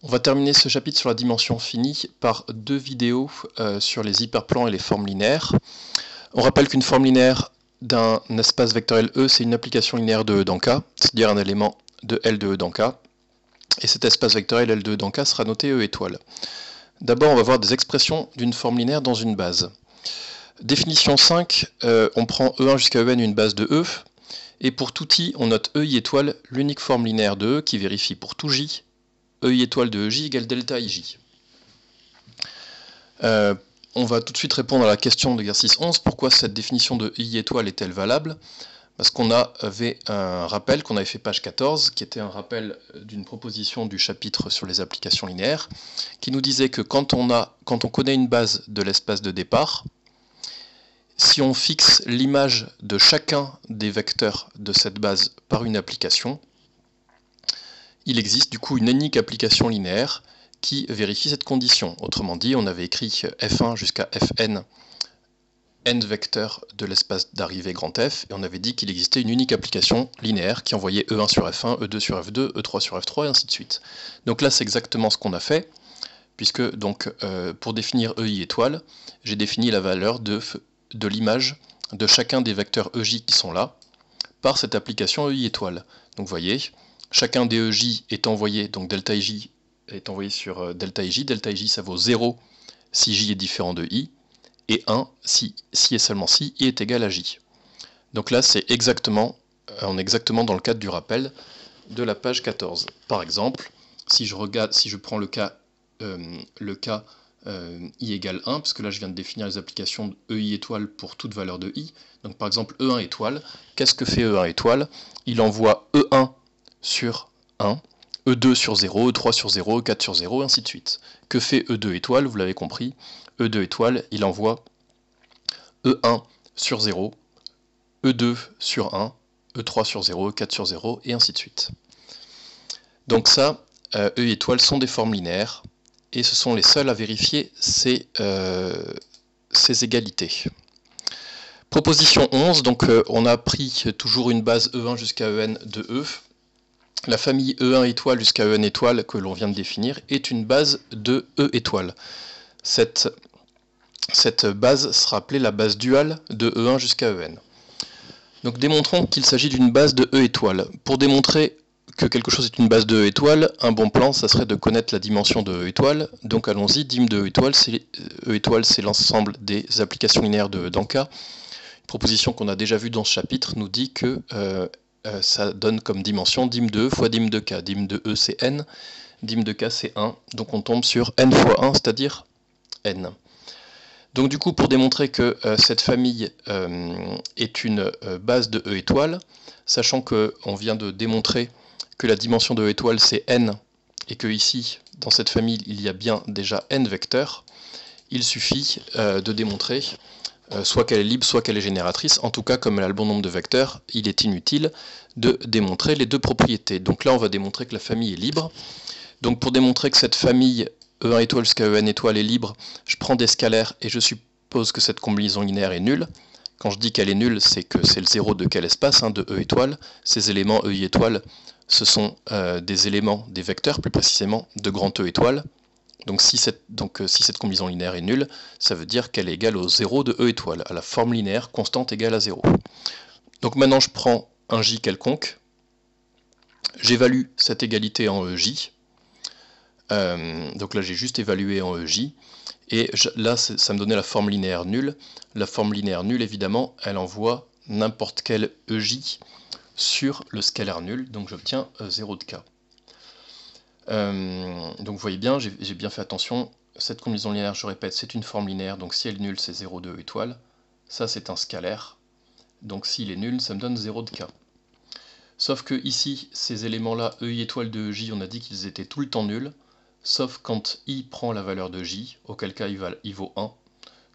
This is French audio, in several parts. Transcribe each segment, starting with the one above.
On va terminer ce chapitre sur la dimension finie par deux vidéos sur les hyperplans et les formes linéaires. On rappelle qu'une forme linéaire d'un espace vectoriel E, c'est une application linéaire de E dans K, c'est-à-dire un élément de L de E dans K. Et cet espace vectoriel L de E dans K sera noté E étoile. D'abord, on va voir des expressions d'une forme linéaire dans une base. Définition 5, on prend E1 jusqu'à En une base de E, et pour tout I, on note EI étoile, l'unique forme linéaire de E qui vérifie pour tout J, EI étoile de EJ égale delta IJ. On va tout de suite répondre à la question d'exercice 11, pourquoi cette définition de EI étoile est-elle valable? Parce qu'on avait un rappel qu'on avait fait page 14, qui était un rappel d'une proposition du chapitre sur les applications linéaires, qui nous disait que quand on connaît une base de l'espace de départ, si on fixe l'image de chacun des vecteurs de cette base par une application, il existe du coup une unique application linéaire qui vérifie cette condition. Autrement dit, on avait écrit F1 jusqu'à Fn, n vecteurs de l'espace d'arrivée grand F, et on avait dit qu'il existait une unique application linéaire qui envoyait E1 sur F1, E2 sur F2, E3 sur F3, et ainsi de suite. Donc là, c'est exactement ce qu'on a fait, puisque donc pour définir EI étoile, j'ai défini la valeur de l'image de chacun des vecteurs EJ qui sont là, par cette application EI étoile. Donc vous voyez, chacun des EJ est envoyé, donc delta IJ est envoyé sur delta IJ ça vaut 0 si J est différent de I, et 1 si et seulement si I est égal à J. Donc là, on est exactement dans le cadre du rappel de la page 14. Par exemple, si je prends le cas I égale 1, parce que là je viens de définir les applications de EI étoile pour toute valeur de I. Donc par exemple E1 étoile, qu'est-ce que fait E1 étoile? Il envoie E1 sur 1, E2 sur 0, E3 sur 0, E4 sur 0, et ainsi de suite. Que fait E2 étoile? Vous l'avez compris, E2 étoile, il envoie E1 sur 0, E2 sur 1, E3 sur 0, E4 sur 0, et ainsi de suite. Donc ça, E étoiles sont des formes linéaires, et ce sont les seuls à vérifier ces égalités. Proposition 11, donc on a pris toujours une base E1 jusqu'à En de E. La famille E1 étoile jusqu'à En étoile que l'on vient de définir est une base de E étoile. Cette base sera appelée la base duale de E1 jusqu'à En. Donc démontrons qu'il s'agit d'une base de E étoile. Pour démontrer que quelque chose est une base de E étoile, un bon plan, ça serait de connaître la dimension de E étoile. Donc allons-y, dim de E étoile, c'est l'ensemble des applications linéaires de E dans K. Une proposition qu'on a déjà vue dans ce chapitre nous dit que ça donne comme dimension dim de E fois dim de K. Dim de E c'est N, dim de K c'est 1, donc on tombe sur N fois 1, c'est-à-dire N. Donc du coup, pour démontrer que cette famille est une base de E étoile, sachant qu'on vient de démontrer que la dimension de E étoile c'est N, et que ici, dans cette famille, il y a bien déjà N vecteurs, il suffit de démontrer soit qu'elle est libre, soit qu'elle est génératrice. En tout cas, comme elle a le bon nombre de vecteurs, il est inutile de démontrer les deux propriétés. Donc là, on va démontrer que la famille est libre. Donc pour démontrer que cette famille E1 étoile jusqu'à En étoile est libre, je prends des scalaires et je suppose que cette combinaison linéaire est nulle. Quand je dis qu'elle est nulle, c'est que c'est le zéro de quel espace, de E étoile. Ces éléments EI étoile, ce sont des éléments, des vecteurs plus précisément, de grand E étoile. Donc si cette combinaison linéaire est nulle, ça veut dire qu'elle est égale au 0 de E étoile, à la forme linéaire constante égale à 0. Donc maintenant je prends un J quelconque, j'évalue cette égalité en EJ, donc là j'ai juste évalué en EJ, et là ça me donnait la forme linéaire nulle. La forme linéaire nulle, évidemment, elle envoie n'importe quel EJ sur le scalaire nul, donc j'obtiens 0 de K. Donc vous voyez bien, j'ai bien fait attention, cette combinaison linéaire, je répète, c'est une forme linéaire, donc si elle est nulle, c'est 0 de E étoile. Ça c'est un scalaire, donc s'il est nul, ça me donne 0 de K. Sauf que ici, ces éléments-là, EI étoile de J, on a dit qu'ils étaient tout le temps nuls, sauf quand I prend la valeur de J, auquel cas il vaut 1.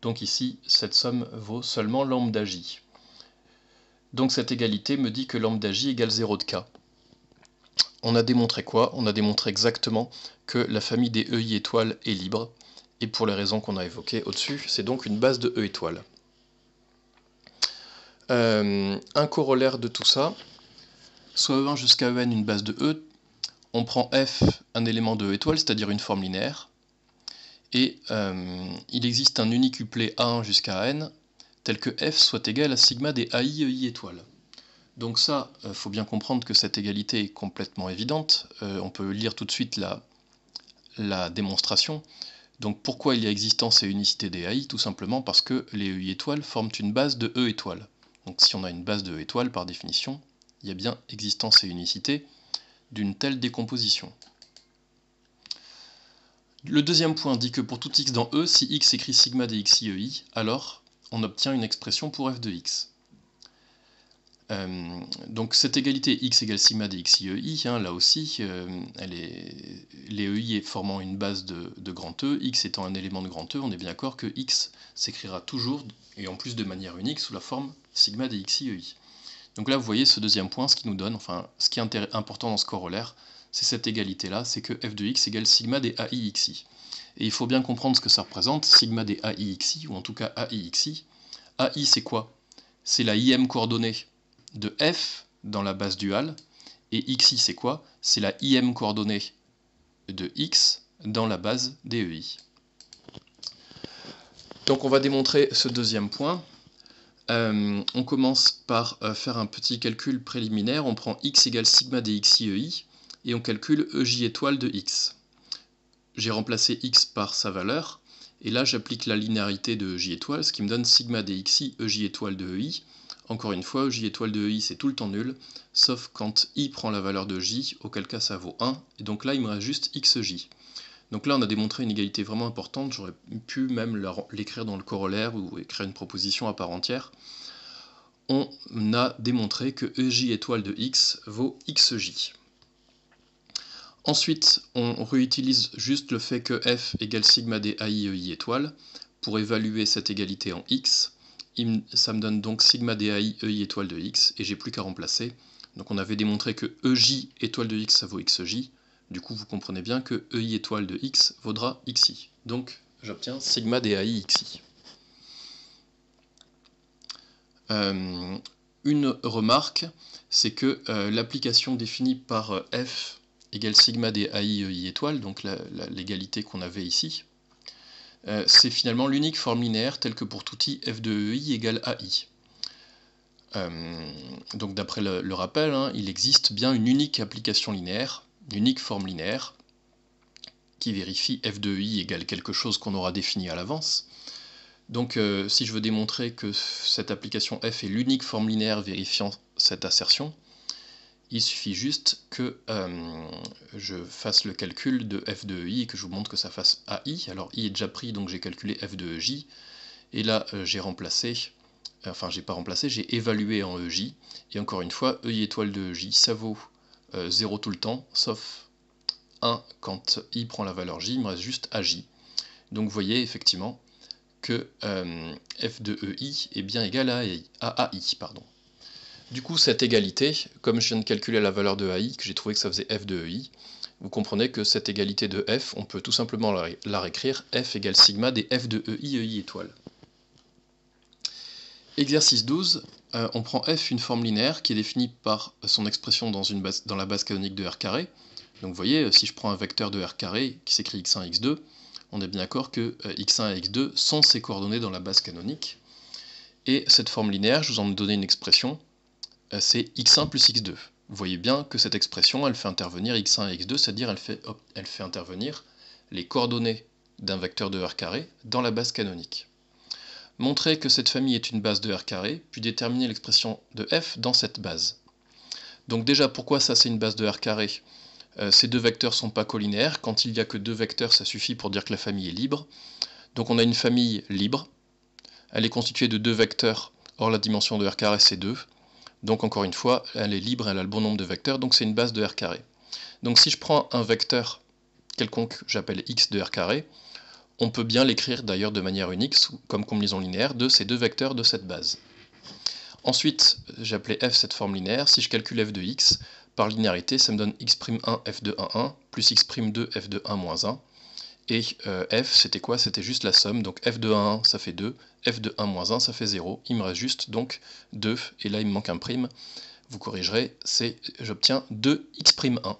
Donc ici, cette somme vaut seulement lambda J. Donc cette égalité me dit que lambda J égale 0 de K. On a démontré quoi? On a démontré exactement que la famille des EI étoiles est libre, et pour les raisons qu'on a évoquées au-dessus, c'est donc une base de E étoile. Un corollaire de tout ça, soit E1 jusqu'à En une base de E, on prend f, un élément de E étoile, c'est-à-dire une forme linéaire, et il existe un unicuplet A1 jusqu'à AN, tel que f soit égal à sigma des AI EI étoiles. Donc ça, faut bien comprendre que cette égalité est complètement évidente. On peut lire tout de suite la démonstration. Donc pourquoi il y a existence et unicité des AI? Tout simplement parce que les EI étoiles forment une base de E étoile. Donc si on a une base de E étoile, par définition, il y a bien existence et unicité d'une telle décomposition. Le deuxième point dit que pour tout x dans E, si x écrit sigma des xi EI, alors on obtient une expression pour f de x. Donc cette égalité x égale sigma des xi EI, là aussi, les EI formant une base de grand E, x étant un élément de grand E, on est bien d'accord que x s'écrira toujours, et en plus de manière unique, sous la forme sigma des xi EI. Donc là, vous voyez ce deuxième point, ce qui nous donne, enfin, ce qui est important dans ce corollaire, c'est cette égalité-là, c'est que f de x égale sigma des AI xi. Et il faut bien comprendre ce que ça représente, sigma des AI xi, ou en tout cas AI xi. AI, c'est quoi? C'est la im coordonnée de f dans la base duale, et xi, c'est quoi? C'est la im coordonnée de x dans la base des EI. Donc on va démontrer ce deuxième point. On commence par faire un petit calcul préliminaire. On prend x égale sigma des xi EI et on calcule EJ étoile de x. J'ai remplacé x par sa valeur et là j'applique la linéarité de EJ étoile, ce qui me donne sigma des xi EJ étoile de EI. Encore une fois, EJ étoile de EI c'est tout le temps nul, sauf quand i prend la valeur de j, auquel cas ça vaut 1, et donc là il me reste juste xj. Donc là on a démontré une égalité vraiment importante, j'aurais pu même l'écrire dans le corollaire ou écrire une proposition à part entière. On a démontré que EJ étoile de x vaut xj. Ensuite, on réutilise juste le fait que f égale sigma des AI EI étoile pour évaluer cette égalité en x. Ça me donne donc sigma des AI EI étoile de x, et j'ai plus qu'à remplacer. Donc on avait démontré que EJ étoile de x ça vaut xj. Du coup, vous comprenez bien que EI étoile de x vaudra xi. Donc j'obtiens sigma des AI xi. Une remarque, c'est que l'application définie par f égale sigma des AI EI étoile, donc l'égalité qu'on avait ici, c'est finalement l'unique forme linéaire telle que pour tout i f de EI égale AI. Donc d'après le rappel, il existe bien une unique application linéaire, une unique forme linéaire, qui vérifie f de EI égale quelque chose qu'on aura défini à l'avance. Donc si je veux démontrer que cette application f est l'unique forme linéaire vérifiant cette assertion, il suffit juste que je fasse le calcul de f de EI et que je vous montre que ça fasse AI. Alors i est déjà pris, donc j'ai calculé f de EJ, et là j'ai remplacé, enfin j'ai pas remplacé, j'ai évalué en EJ, et encore une fois, EI étoile de EJ, ça vaut 0 tout le temps, sauf 1 quand i prend la valeur j, il me reste juste AJ. Donc vous voyez effectivement que f de EI est bien égal à AI. Du coup, cette égalité, comme je viens de calculer la valeur de AI, que j'ai trouvé que ça faisait f de EI, vous comprenez que cette égalité de f, on peut tout simplement la réécrire, f égale sigma des f de EI étoile. Exercice 12, on prend f une forme linéaire qui est définie par son expression dans la base canonique de R carré. Donc vous voyez, si je prends un vecteur de R carré qui s'écrit x1, x2, on est bien d'accord que x1 et x2 sont ses coordonnées dans la base canonique. Et cette forme linéaire, je vous en ai donné une expression, c'est x1 plus x2. Vous voyez bien que cette expression, elle fait intervenir x1 et x2, c'est-à-dire elle fait intervenir les coordonnées d'un vecteur de R carré dans la base canonique. Montrer que cette famille est une base de R carré, puis déterminer l'expression de f dans cette base. Donc déjà, pourquoi ça c'est une base de R carré? Ces deux vecteurs ne sont pas collinéaires. Quand il n'y a que deux vecteurs, ça suffit pour dire que la famille est libre. Donc on a une famille libre. Elle est constituée de deux vecteurs, or la dimension de R carré c'est 2. Donc encore une fois, elle est libre, elle a le bon nombre de vecteurs, donc c'est une base de R carré. Donc si je prends un vecteur quelconque, j'appelle x de R carré, on peut bien l'écrire d'ailleurs de manière unique, comme combinaison linéaire de ces deux vecteurs de cette base. Ensuite, j'ai appelé f cette forme linéaire. Si je calcule f de x, par linéarité, ça me donne x'1 f de 1, 1, plus x'2 f de 1, moins 1. Et f, c'était quoi? C'était juste la somme. Donc f de 1, 1, ça fait 2. F de 1 moins 1, ça fait 0. Il me reste juste donc 2. Et là, il me manque un prime. Vous corrigerez, j'obtiens 2x'1.